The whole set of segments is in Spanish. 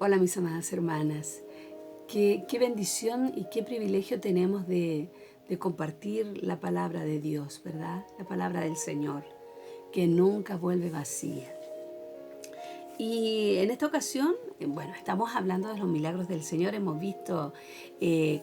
Hola mis amadas hermanas, qué bendición y qué privilegio tenemos de compartir la palabra de Dios, ¿verdad? La palabra del Señor, que nunca vuelve vacía. Y en esta ocasión, bueno, estamos hablando de los milagros del Señor. Hemos visto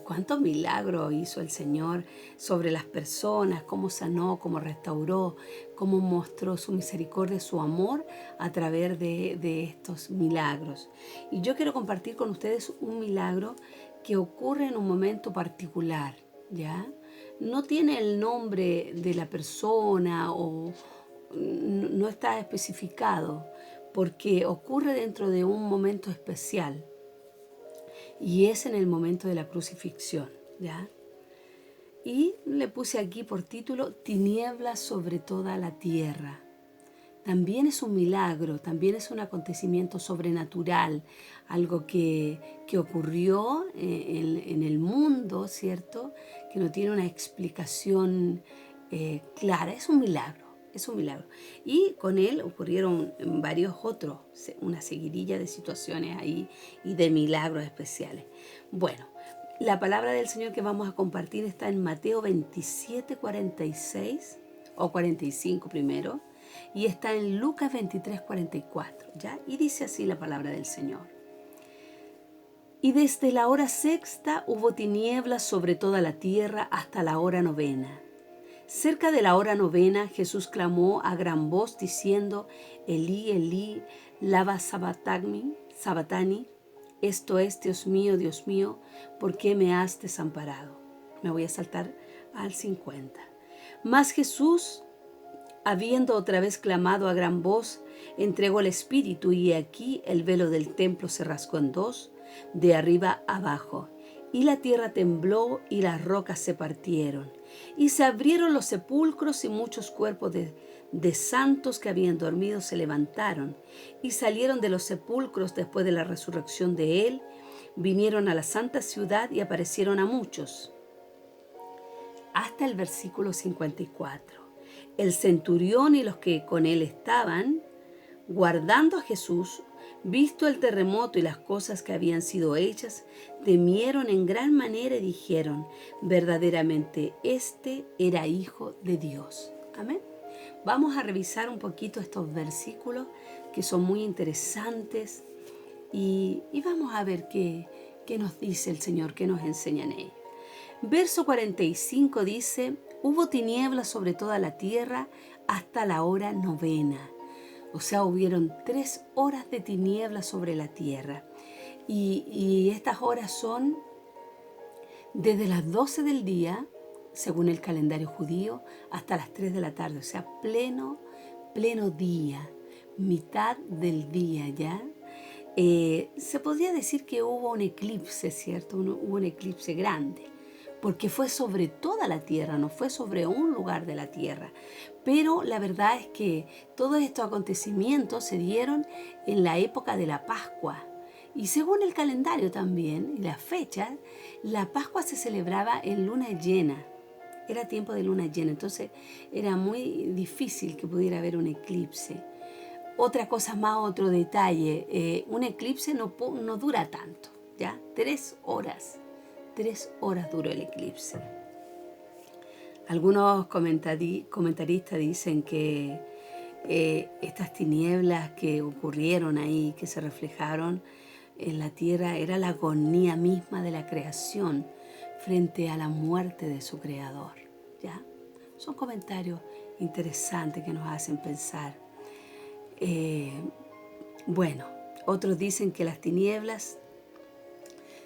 cuántos milagros hizo el Señor sobre las personas, cómo sanó, cómo restauró, cómo mostró su misericordia, su amor a través de estos milagros. Y yo quiero compartir con ustedes un milagro que ocurre en un momento particular, ¿ya? No tiene el nombre de la persona o no está especificado porque ocurre dentro de un momento especial y es en el momento de la crucifixión, ¿ya? Y le puse aquí por título Tinieblas sobre toda la tierra. También es un milagro, también es un acontecimiento sobrenatural, algo que ocurrió en el mundo, ¿cierto? Que no tiene una explicación clara, es un milagro. Es un milagro. Y con él ocurrieron varios otros, una seguidilla de situaciones ahí y de milagros especiales. Bueno, la palabra del Señor que vamos a compartir está en Mateo 27, 46 o 45 primero, y está en Lucas 23, 44, ¿ya? Y dice así la palabra del Señor. Y desde la hora sexta hubo tinieblas sobre toda la tierra hasta la hora novena. Cerca de la hora novena, Jesús clamó a gran voz diciendo, Elí, Elí, lama sabactani, esto es, Dios mío, ¿por qué me has desamparado? Me voy a saltar al 50. Mas Jesús, habiendo otra vez clamado a gran voz, entregó el espíritu y aquí el velo del templo se rasgó en dos, de arriba abajo, y la tierra tembló y las rocas se partieron, y se abrieron los sepulcros y muchos cuerpos de santos que habían dormido se levantaron y salieron de los sepulcros después de la resurrección de él, vinieron a la santa ciudad y aparecieron a muchos. Hasta el versículo 54. El centurión y los que con él estaban, guardando a Jesús, visto el terremoto y las cosas que habían sido hechas, temieron en gran manera y dijeron, verdaderamente este era hijo de Dios. Amén. Vamos a revisar un poquito estos versículos que son muy interesantes y vamos a ver qué nos dice el Señor, qué nos enseña en él. Verso 45 dice, hubo tinieblas sobre toda la tierra hasta la hora novena. O sea, hubieron 3 horas de tinieblas sobre la tierra. Y estas horas son desde las 12 del día, según el calendario judío, hasta las 3 de la tarde. O sea, pleno día, mitad del día, ¿ya? Se podría decir que hubo un eclipse, ¿cierto? Hubo un eclipse grande, porque fue sobre toda la tierra, no fue sobre un lugar de la tierra. Pero la verdad es que todos estos acontecimientos se dieron en la época de la Pascua. Y según el calendario también, y las fechas, la Pascua se celebraba en luna llena. Era tiempo de luna llena, entonces era muy difícil que pudiera haber un eclipse. Otra cosa más, otro detalle, un eclipse no dura tanto, ¿ya? 3 horas. 3 horas duró el eclipse. Algunos comentaristas dicen que estas tinieblas que ocurrieron ahí, que se reflejaron en la tierra, era la agonía misma de la creación frente a la muerte de su creador, ¿ya? Son comentarios interesantes que nos hacen pensar. Bueno, otros dicen que las tinieblas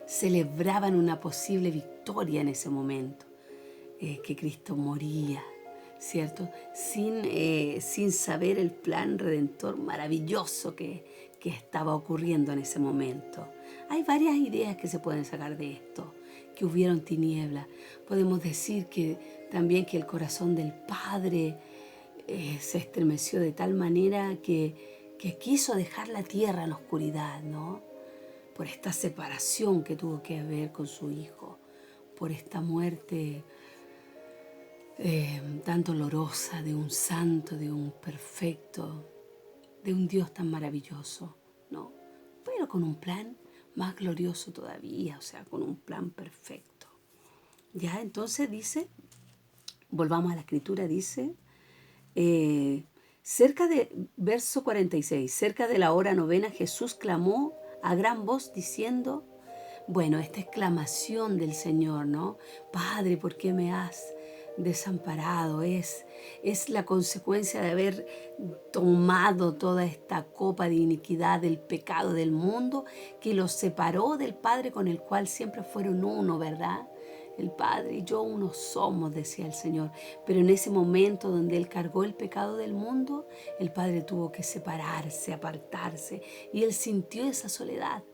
celebraban una posible victoria en ese momento, que Cristo moría, ¿cierto? Sin saber el plan redentor maravilloso que estaba ocurriendo en ese momento. Hay varias ideas que se pueden sacar de esto, que hubieron tinieblas. Podemos decir que también que el corazón del Padre se estremeció de tal manera que quiso dejar la tierra en la oscuridad, ¿no? Por esta separación que tuvo que haber con su hijo, por esta muerte tan dolorosa de un santo, de un perfecto, de un Dios tan maravilloso, ¿no? Pero con un plan más glorioso todavía, o sea, con un plan perfecto. Ya, entonces dice, volvamos a la escritura, dice, verso 46, cerca de la hora novena Jesús clamó a gran voz diciendo, bueno, esta exclamación del Señor, ¿no? Padre, ¿por qué me has desamparado? Es la consecuencia de haber tomado toda esta copa de iniquidad del pecado del mundo que los separó del Padre con el cual siempre fueron uno, ¿verdad? El Padre y yo uno somos, decía el Señor. Pero en ese momento donde Él cargó el pecado del mundo, el Padre tuvo que separarse, apartarse, y Él sintió esa soledad.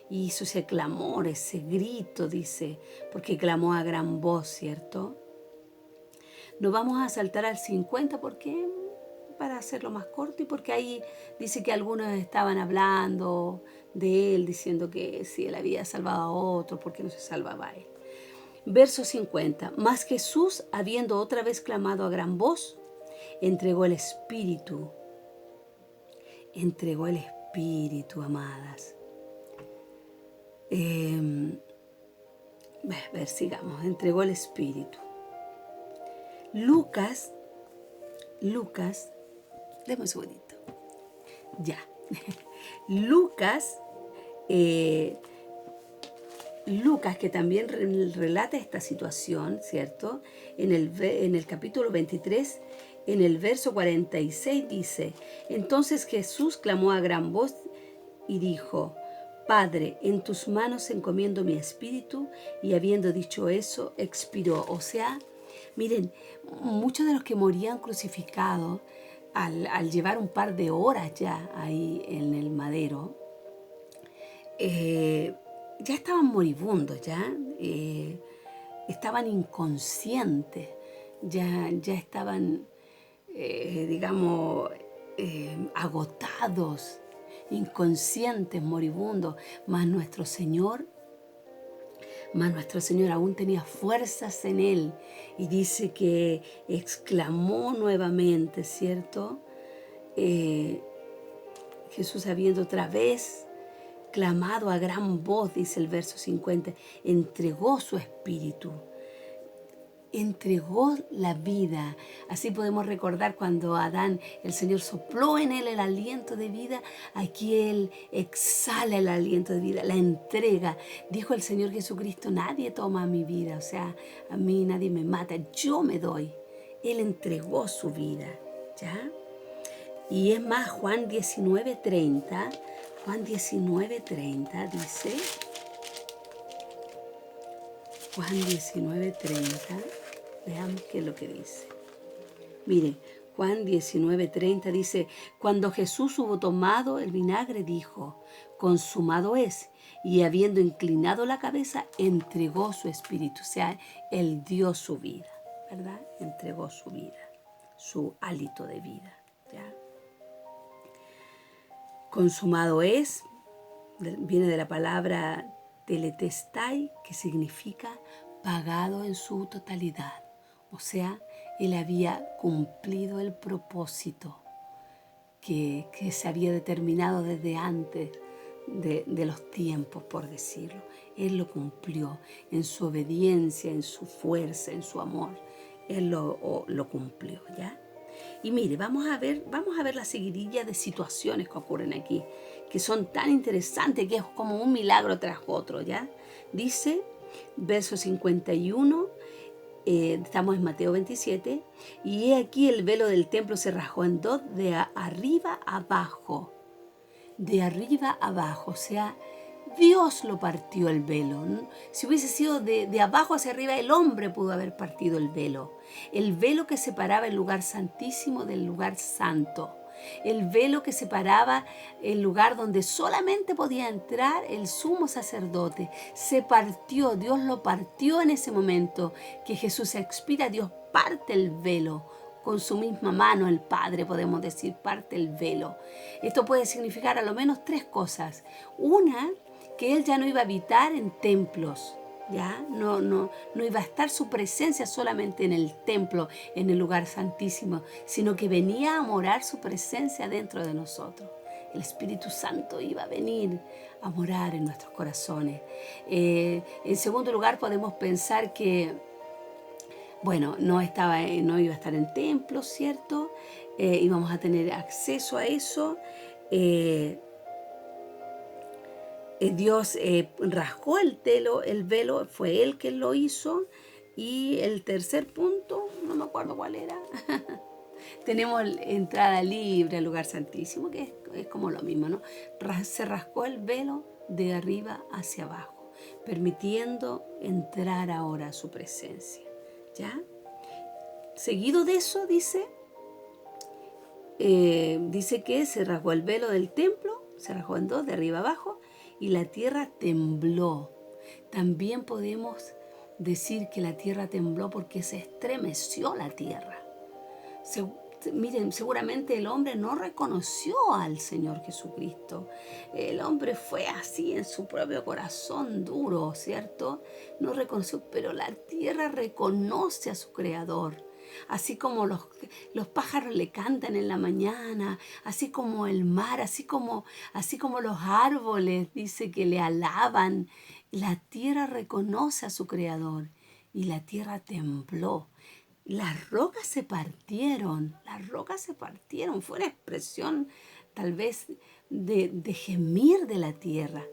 Y hizo ese clamor, ese grito, dice, porque clamó a gran voz, ¿cierto? Nos vamos a saltar al 50 porque para hacerlo más corto y porque ahí dice que algunos estaban hablando de Él, diciendo que si Él había salvado a otros, ¿por qué no se salvaba a Él? Verso 50. Mas Jesús, habiendo otra vez clamado a gran voz, entregó el Espíritu. Entregó el Espíritu, amadas. Sigamos. Entregó el Espíritu. Lucas, deme un segundito. Ya. Lucas, que también relata esta situación, ¿cierto? En el capítulo 23, en el verso 46 dice, entonces Jesús clamó a gran voz y dijo, Padre, en tus manos encomiendo mi espíritu, y habiendo dicho eso, expiró. O sea, miren, muchos de los que morían crucificados, al llevar un par de horas ya ahí en el madero, ya estaban moribundos, ya estaban inconscientes, ya estaban, agotados, inconscientes, moribundos, mas nuestro Señor aún tenía fuerzas en Él, y dice que exclamó nuevamente, ¿cierto? Jesús, habiendo otra vez clamado a gran voz, dice el verso 50, entregó su espíritu, entregó la vida. Así podemos recordar cuando Adán, el Señor sopló en él el aliento de vida, aquí Él exhala el aliento de vida, la entrega. Dijo el Señor Jesucristo, nadie toma mi vida, o sea, a mí nadie me mata, yo me doy. Él entregó su vida, ¿ya? Y es más, Juan 19:30 dice, Juan 19:30, veamos qué es lo que dice. Mire, Juan 19:30 dice, cuando Jesús hubo tomado el vinagre, dijo, consumado es, y habiendo inclinado la cabeza, entregó su espíritu, o sea, Él dio su vida, ¿verdad? Entregó su vida, su hálito de vida, ¿ya? Consumado es, viene de la palabra teletestai, que significa pagado en su totalidad. O sea, Él había cumplido el propósito que se había determinado desde antes de los tiempos, por decirlo. Él lo cumplió en su obediencia, en su fuerza, en su amor. Él lo cumplió, ¿ya? Y mire, vamos a ver la seguidilla de situaciones que ocurren aquí, que son tan interesantes, que es como un milagro tras otro, ¿ya? Dice, verso 51, estamos en Mateo 27, y he aquí el velo del templo se rasgó en dos, de arriba abajo, o sea, Dios lo partió el velo. Si hubiese sido de abajo hacia arriba, el hombre pudo haber partido el velo que separaba el lugar santísimo del lugar santo, el velo que separaba el lugar donde solamente podía entrar el sumo sacerdote. Se partió, Dios lo partió en ese momento que Jesús expira. Dios parte el velo. Con su misma mano el Padre, podemos decir, parte el velo. Esto puede significar a lo menos tres cosas. Una, que Él ya no iba a habitar en templos, ¿ya? No iba a estar su presencia solamente en el templo, en el lugar santísimo, sino que venía a morar su presencia dentro de nosotros. El Espíritu Santo iba a venir a morar en nuestros corazones. En segundo lugar, podemos pensar que, bueno, no iba a estar en templo, ¿cierto? Íbamos a tener acceso a eso. Dios rasgó el velo, fue Él quien lo hizo. Y el tercer punto, no me acuerdo cuál era, tenemos entrada libre al lugar santísimo, que es como lo mismo, ¿no? Se rasgó el velo de arriba hacia abajo, permitiendo entrar ahora a su presencia, ¿ya? Seguido de eso dice que se rasgó el velo del templo, se rasgó en dos, de arriba abajo, y la tierra tembló. También podemos decir que la tierra tembló porque se estremeció la tierra. Miren, seguramente el hombre no reconoció al Señor Jesucristo. El hombre fue así en su propio corazón duro, ¿cierto? No reconoció, pero la tierra reconoce a su Creador. Así como los pájaros le cantan en la mañana, así como el mar, así como los árboles, dice que le alaban. La tierra reconoce a su Creador y la tierra tembló. Las rocas se partieron, fue una expresión tal vez de gemir de la tierra.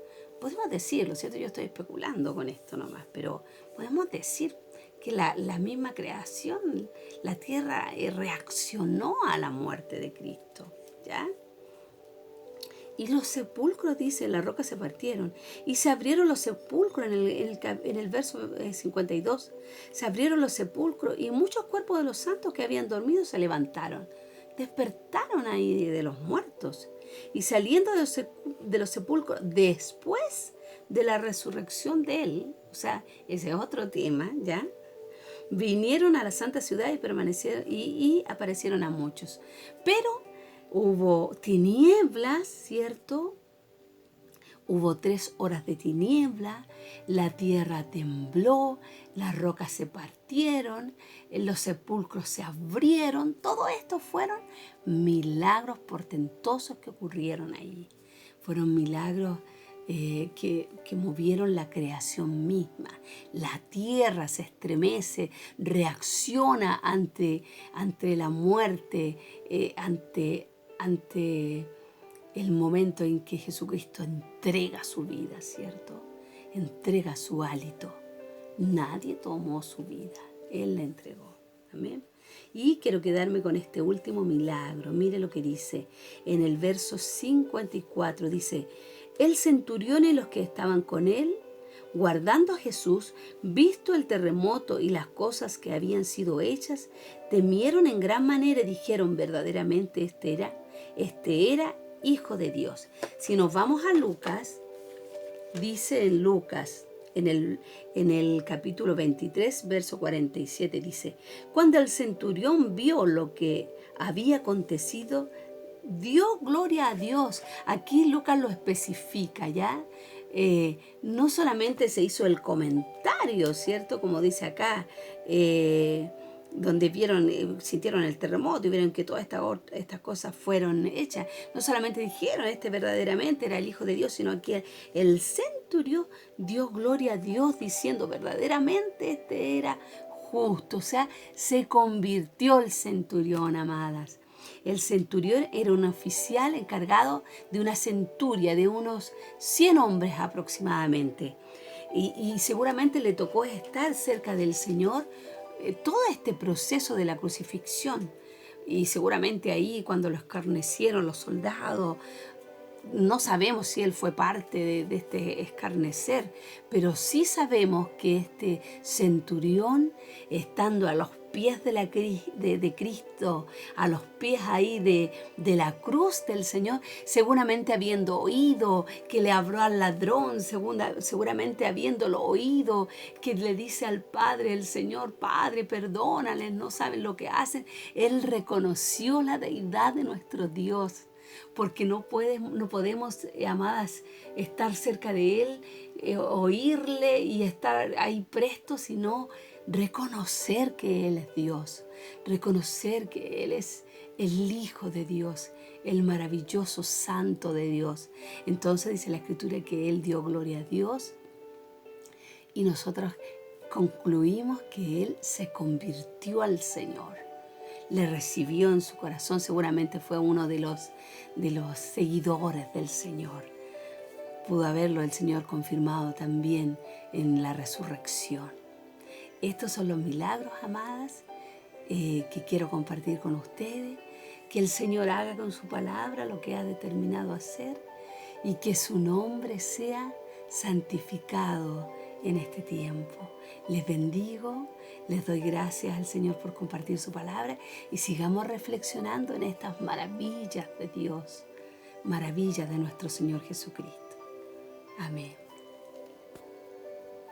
Podemos decirlo, ¿cierto? Yo estoy especulando con esto nomás, pero podemos decir que la misma creación, la tierra reaccionó a la muerte de Cristo, ¿ya? Y los sepulcros, dice, las rocas se partieron. Y se abrieron los sepulcros en el verso 52. Se abrieron los sepulcros y muchos cuerpos de los santos que habían dormido se levantaron. Despertaron ahí de los muertos. Y saliendo de los sepulcros después de la resurrección de él, o sea, ese es otro tema, ¿ya? Vinieron a la santa ciudad y permanecieron y aparecieron a muchos. Pero hubo tinieblas, ¿cierto? Hubo 3 horas de tiniebla, la tierra tembló, las rocas se partieron, los sepulcros se abrieron. Todo esto fueron milagros portentosos que ocurrieron allí. Fueron milagros que movieron la creación misma. La tierra se estremece, reacciona ante la muerte, ante el momento en que Jesucristo entrega su vida, ¿cierto? Entrega su hálito. Nadie tomó su vida, Él la entregó. Amén. Y quiero quedarme con este último milagro. Mire lo que dice en el verso 54. Dice, el centurión y los que estaban con él, guardando a Jesús, visto el terremoto y las cosas que habían sido hechas, temieron en gran manera y dijeron, verdaderamente este era Hijo de Dios. Si nos vamos a Lucas, dice en Lucas, en el capítulo 23, verso 47, dice, cuando el centurión vio lo que había acontecido, dio gloria a Dios. Aquí Lucas lo especifica, ¿ya? No solamente se hizo el comentario, ¿cierto? Como dice acá, donde sintieron el terremoto y vieron que todas estas cosas fueron hechas. No solamente dijeron, este verdaderamente era el Hijo de Dios, sino que el centurión dio gloria a Dios diciendo, verdaderamente este era justo. O sea, se convirtió el centurión, amadas. El centurión era un oficial encargado de una centuria, de unos 100 hombres aproximadamente. Y seguramente le tocó estar cerca del Señor todo este proceso de la crucifixión. Y seguramente ahí cuando lo escarnecieron los soldados, no sabemos si él fue parte de este escarnecer, pero sí sabemos que este centurión, estando a los pies de Cristo, a los pies ahí de la cruz del Señor, seguramente habiendo oído que le habló al ladrón, seguramente habiéndolo oído, que le dice al Padre, el Señor, Padre, perdónales, no saben lo que hacen, él reconoció la deidad de nuestro Dios. Porque no podemos, amadas, estar cerca de Él, oírle y estar ahí presto, sino reconocer que Él es Dios, reconocer que Él es el Hijo de Dios, el maravilloso Santo de Dios. Entonces dice la Escritura que Él dio gloria a Dios y nosotros concluimos que Él se convirtió al Señor. Le recibió en su corazón, seguramente fue uno de los seguidores del Señor. Pudo haberlo el Señor confirmado también en la resurrección. Estos son los milagros, amadas, que quiero compartir con ustedes. Que el Señor haga con su palabra lo que ha determinado hacer y que su nombre sea santificado en este tiempo. Les bendigo, les doy gracias al Señor por compartir su palabra y sigamos reflexionando en estas maravillas de Dios, maravillas de nuestro Señor Jesucristo. Amén.